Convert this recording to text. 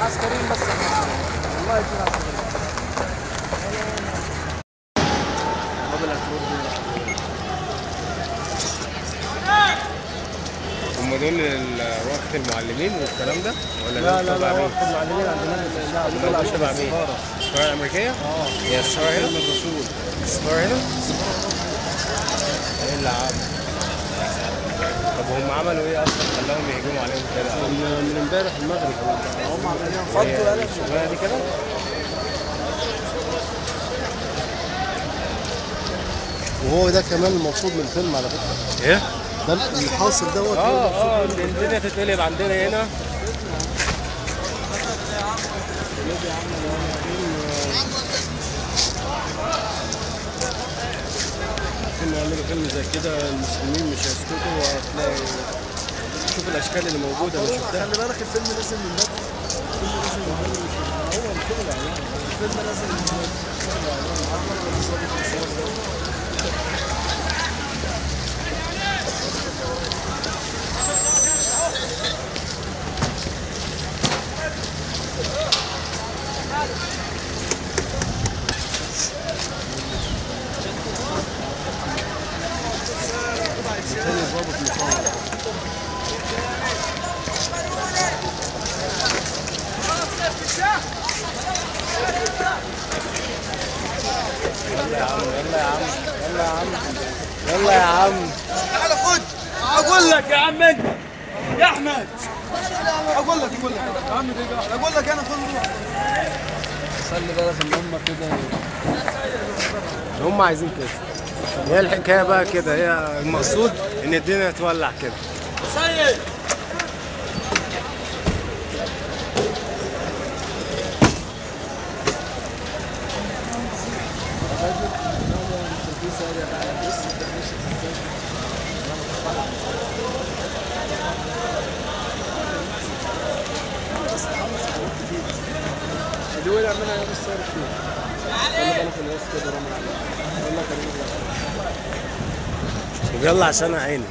عسكريين بس والله يكون عسكريين. هم دول وقت المعلمين والكلام ده ولا لا وقت المعلمين عندنا لا دول عشان تبع مين؟ السفارة الأمريكية؟ هي السفارة هنا؟ الرسول السفارة هنا؟ ايه اللي عمل؟ طب هم عملوا ايه اصلا خلاهم يهجموا عليهم كده؟ من امبارح المغرب هم عمالين فضوا الشغلانة دي كده؟ وهو ده كمان المقصود من الفيلم على فكره. ايه؟ ده اللي حاصل دوت. الدنيا تتقلب عندنا هنا. يعملوا فيلم زي كده المسلمين مش هيسكتوا، وهتلاقي شوف الاشكال اللي موجوده اللي شفتها. خلي بالك الفيلم نازل من بدري، الفيلم نازل من بدري مش هو الفيلم الاعلان، الفيلم نازل من بدري. يلا يا عم يلا يا عم يلا يا عم يلا يا عم تعالى خد. اقول لك يا عم انت يا احمد، اقول لك يا عم اقول لك انا خد روح. خلي بالك ان هم كده هم عايزين كده. هي الحكايه بقى كده، هي المقصود ان الدنيا تولع كده. سيد اللي ولع منها يوم السير فيه. خلي بالك الناس كده رمى عليه. يلا عشان عيني.